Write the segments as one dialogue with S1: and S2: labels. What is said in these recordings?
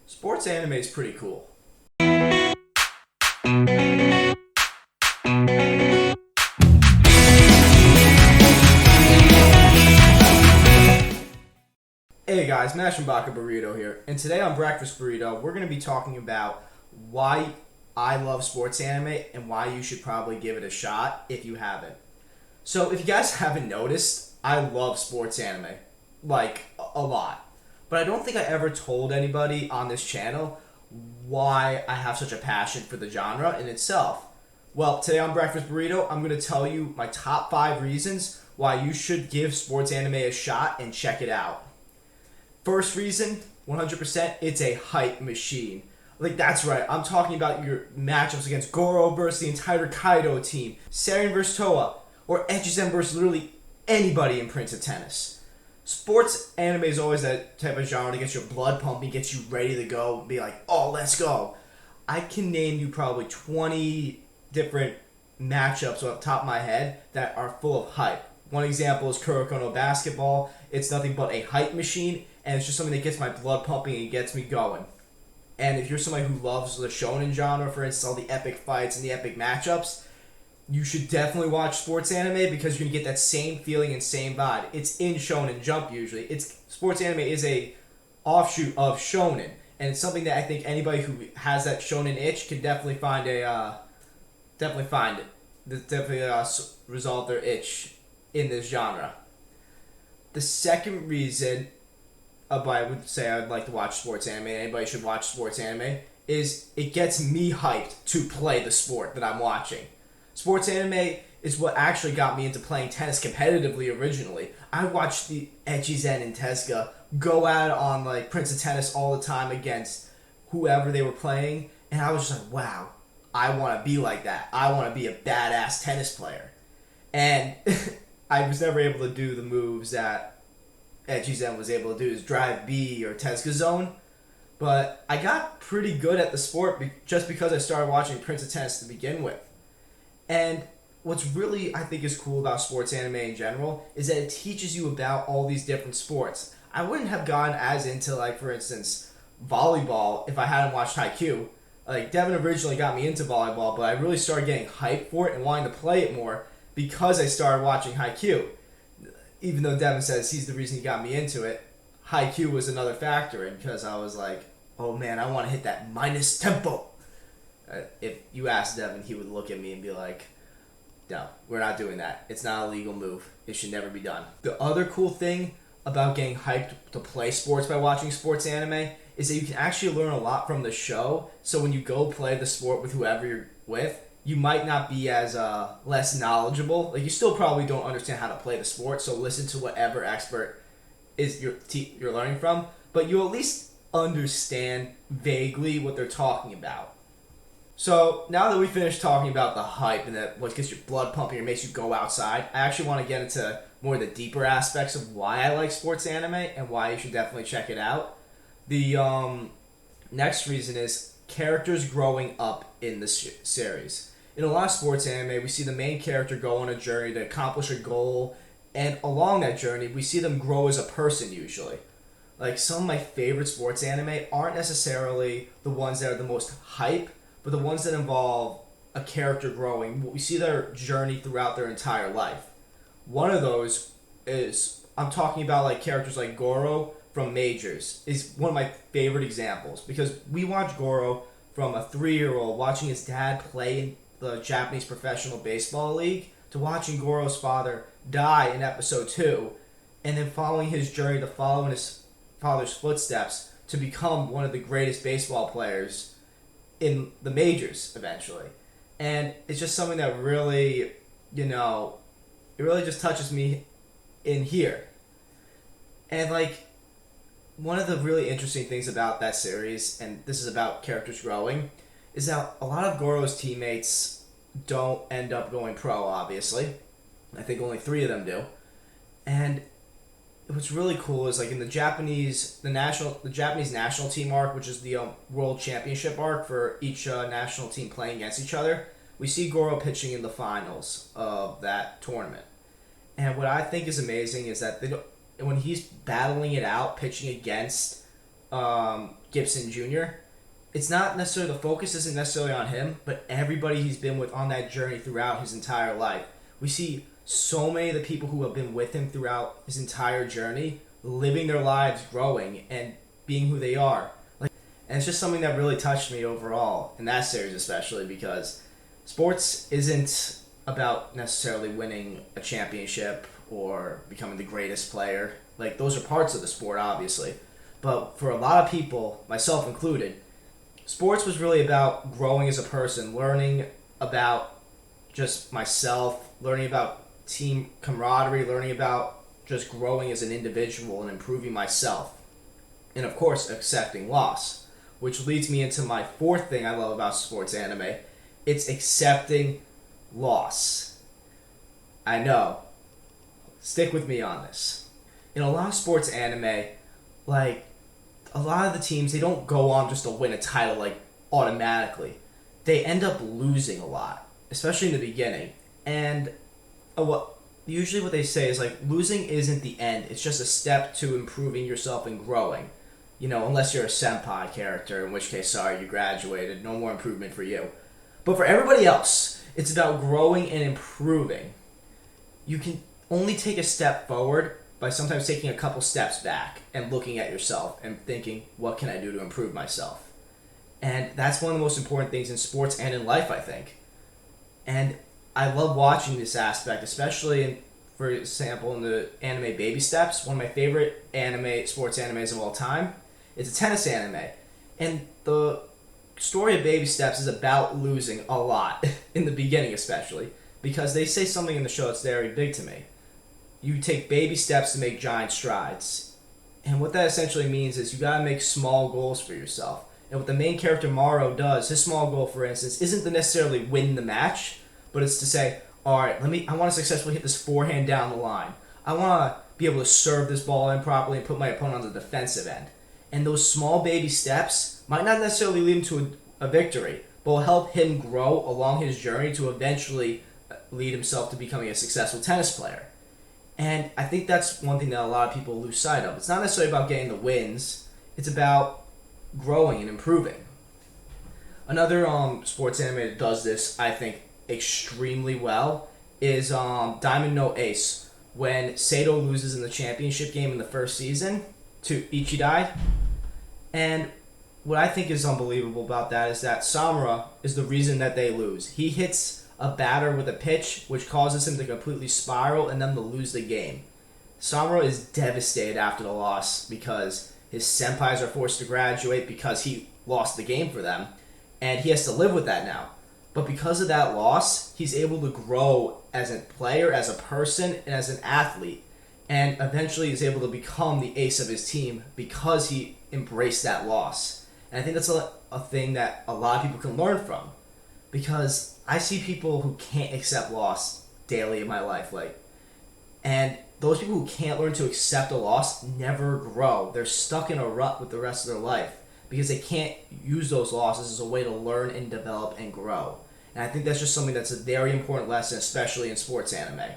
S1: Sports anime is pretty cool. Hey guys, Mash and Baka Burrito here, and today on Breakfast Burrito, we're going to be talking about why I love sports anime and why you should probably give it a shot if you haven't. So, if you guys haven't noticed, I love sports anime, like a lot. But I don't think I ever told anybody on this channel why I have such a passion for the genre in itself. Well, today on Breakfast Burrito, I'm going to tell you my top 5 reasons why you should give sports anime a shot and check it out. First reason, 100%, it's a hype machine. Like, that's right, I'm talking about your matchups against Goro versus the entire Kaido team, Saren versus Toa, or Echizen versus literally anybody in Prince of Tennis. Sports anime is always that type of genre that gets your blood pumping, gets you ready to go, and be like, oh, let's go. I can name you probably 20 different matchups off the top of my head that are full of hype. One example is Kuroko no Basketball. It's nothing but a hype machine, and it's just something that gets my blood pumping and gets me going. And if you're somebody who loves the shonen genre, for instance, all the epic fights and the epic matchups, you should definitely watch sports anime because you're going to get that same feeling and same vibe. It's in Shonen Jump usually. Sports anime is a offshoot of shonen, and it's something that I think anybody who has that shonen itch can definitely find resolve their itch in this genre. The second reason I would say I'd like to watch sports anime, and anybody should watch sports anime, is it gets me hyped to play the sport that I'm watching. Sports anime is what actually got me into playing tennis competitively originally. I watched the Echizen and Tezuka go at it on like Prince of Tennis all the time against whoever they were playing, and I was just like, wow, I want to be like that. I want to be a badass tennis player. And I was never able to do the moves that Echizen was able to do, his drive B or Tezuka zone, but I got pretty good at the sport just because I started watching Prince of Tennis to begin with. And what's really, I think, is cool about sports anime in general is that it teaches you about all these different sports. I wouldn't have gone as into, like, for instance, volleyball if I hadn't watched Haikyuu. Like, Devin originally got me into volleyball, but I really started getting hyped for it and wanting to play it more because I started watching Haikyuu. Even though Devin says he's the reason he got me into it, Haikyuu was another factor, and because I was like, oh man, I want to hit that minus tempo. If you asked Devin, he would look at me and be like, no, we're not doing that. It's not a legal move. It should never be done. The other cool thing about getting hyped to play sports by watching sports anime is that you can actually learn a lot from the show. So when you go play the sport with whoever you're with, you might not be as less knowledgeable. Like, you still probably don't understand how to play the sport, so listen to whatever expert is you're learning from, but you at least understand vaguely what they're talking about. So now that we finished talking about the hype and that what gets your blood pumping or makes you go outside, I actually want to get into more of the deeper aspects of why I like sports anime and why you should definitely check it out. The next reason is characters growing up in the series. In a lot of sports anime, we see the main character go on a journey to accomplish a goal, and along that journey, we see them grow as a person usually. Like, some of my favorite sports anime aren't necessarily the ones that are the most hype, but the ones that involve a character growing. We see their journey throughout their entire life. One of those is, I'm talking about like characters like Goro from Majors, is one of my favorite examples, because we watch Goro from a 3-year-old watching his dad play in the Japanese Professional Baseball League to watching Goro's father die in episode 2, and then following his journey to follow in his father's footsteps to become one of the greatest baseball players in the majors eventually. And it's just something that really, it really just touches me in here. And like, one of the really interesting things about that series, and this is about characters growing, is that a lot of Goro's teammates don't end up going pro, obviously. I think only 3 of them do. And what's really cool is, like, in the Japanese national team arc, which is the world championship arc for each national team playing against each other, we see Goro pitching in the finals of that tournament. And what I think is amazing is that when he's battling it out, pitching against Gibson Jr., it's not necessarily, the focus isn't necessarily on him, but everybody he's been with on that journey throughout his entire life. We see so many of the people who have been with him throughout his entire journey living their lives, growing, and being who they are. And it's just something that really touched me overall, in that series especially, because sports isn't about necessarily winning a championship or becoming the greatest player. Like, those are parts of the sport, obviously. But for a lot of people, myself included, sports was really about growing as a person, learning about just myself, learning about team camaraderie, learning about just growing as an individual and improving myself. And of course, accepting loss, which leads me into my fourth thing I love about sports anime. It's accepting loss. I know. Stick with me on this. In a lot of sports anime, like, a lot of the teams, they don't go on just to win a title, like, automatically. They end up losing a lot, especially in the beginning. And usually what they say is, like, losing isn't the end. It's just a step to improving yourself and growing. You know, unless you're a senpai character, in which case, sorry, you graduated. No more improvement for you. But for everybody else, it's about growing and improving. You can only take a step forward by sometimes taking a couple steps back and looking at yourself and thinking, what can I do to improve myself? And that's one of the most important things in sports and in life, I think. And I love watching this aspect, especially, for example, in the anime Baby Steps, one of my favorite sports animes of all time. It's a tennis anime. And the story of Baby Steps is about losing a lot, in the beginning especially, because they say something in the show that's very big to me. You take baby steps to make giant strides. And what that essentially means is you gotta make small goals for yourself. And what the main character Maro does, his small goal, for instance, isn't to necessarily win the match, but it's to say, alright, I want to successfully hit this forehand down the line. I want to be able to serve this ball in properly and put my opponent on the defensive end. And those small baby steps might not necessarily lead him to a victory, but will help him grow along his journey to eventually lead himself to becoming a successful tennis player. And I think that's one thing that a lot of people lose sight of. It's not necessarily about getting the wins. It's about growing and improving. Another sports anime that does this, I think, extremely well is Diamond no Ace. When Sato loses in the championship game in the first season to Ichidai. And what I think is unbelievable about that is that Samura is the reason that they lose. He hits a batter with a pitch, which causes him to completely spiral and then to lose the game. Samura is devastated after the loss because his senpais are forced to graduate because he lost the game for them, and he has to live with that now. But because of that loss, he's able to grow as a player, as a person, and as an athlete, and eventually is able to become the ace of his team because he embraced that loss. And I think that's a thing that a lot of people can learn from, because I see people who can't accept loss daily in my life, and those people who can't learn to accept a loss never grow. They're stuck in a rut with the rest of their life because they can't use those losses as a way to learn and develop and grow. And I think that's just something that's a very important lesson, especially in sports anime.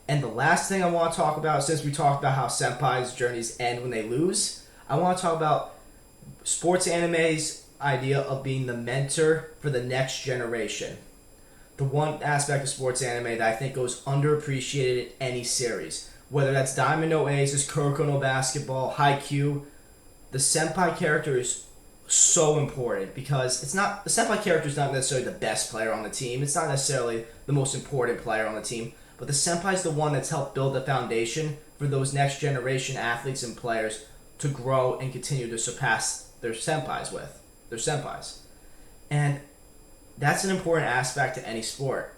S1: And the last thing I want to talk about, since we talked about how senpais' journeys end when they lose, I want to talk about sports anime's idea of being the mentor for the next generation. The one aspect of sports anime that I think goes underappreciated in any series, whether that's Diamond no Aces, Kuroko no Basketball, Haikyuu, the senpai character is so important because the senpai character is not necessarily the best player on the team. It's not necessarily the most important player on the team, but the senpai is the one that's helped build the foundation for those next generation athletes and players to grow and continue to surpass their senpais. And that's an important aspect to any sport,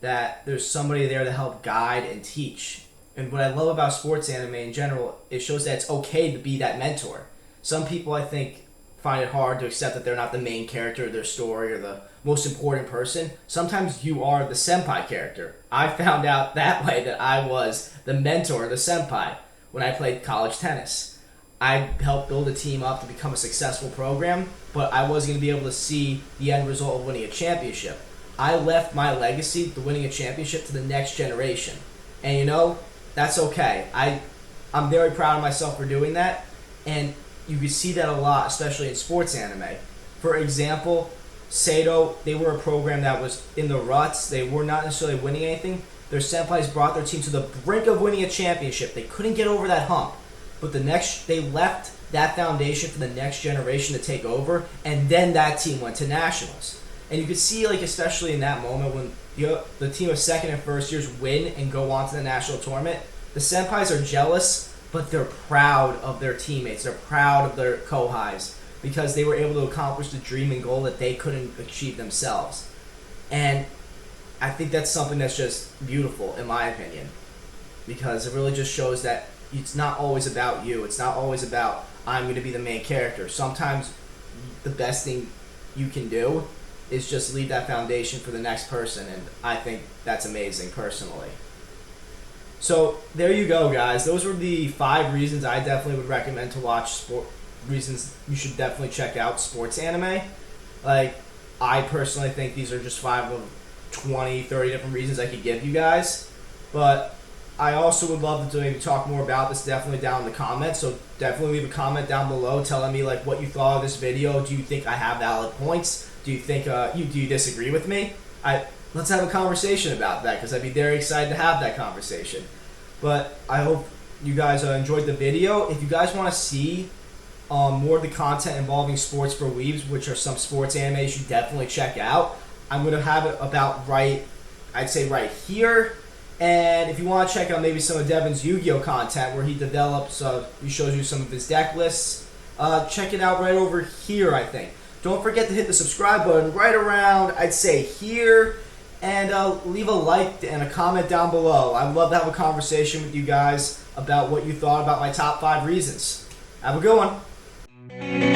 S1: that there's somebody there to help guide and teach. And what I love about sports anime in general, it shows that it's okay to be that mentor. Some people, I think, find it hard to accept that they're not the main character of their story or the most important person. Sometimes you are the senpai character. I found out that way, that I was the mentor, the senpai, when I played college tennis. I helped build a team up to become a successful program, but I wasn't going to be able to see the end result of winning a championship. I left my legacy to winning a championship to the next generation. And that's okay. I'm very proud of myself for doing that. And you could see that a lot, especially in sports anime. For example, Sato, they were a program that was in the ruts. They were not necessarily winning anything. Their senpais brought their team to the brink of winning a championship. They couldn't get over that hump. But they left that foundation for the next generation to take over, and then that team went to nationals. And you could see, like, especially in that moment when the team of second and first years win and go on to the national tournament, the senpais are jealous, but they're proud of their teammates. They're proud of their kohais because they were able to accomplish the dream and goal that they couldn't achieve themselves. And I think that's something that's just beautiful, in my opinion, because it really just shows that it's not always about you. It's not always about, I'm going to be the main character. Sometimes the best thing you can do is just leave that foundation for the next person, and I think that's amazing personally. So there you go, guys. Those were the 5 reasons I definitely would recommend to watch reasons you should definitely check out sports anime. Like, I personally think these are just 5 of 20, 30 different reasons I could give you guys. But I also would love to maybe talk more about this definitely down in the comments. So definitely leave a comment down below telling me like what you thought of this video. Do you think I have valid points? Do you think do you disagree with me? Let's have a conversation about that, because I'd be very excited to have that conversation. But I hope you guys enjoyed the video. If you guys want to see more of the content involving sports for weebs, which are some sports anime you should definitely check out, I'm going to have it about I'd say right here. And if you want to check out maybe some of Devin's Yu-Gi-Oh content where he develops, he shows you some of his deck lists, check it out right over here, I think. Don't forget to hit the subscribe button right around, I'd say here, and leave a like and a comment down below. I'd love to have a conversation with you guys about what you thought about my top 5 reasons. Have a good one.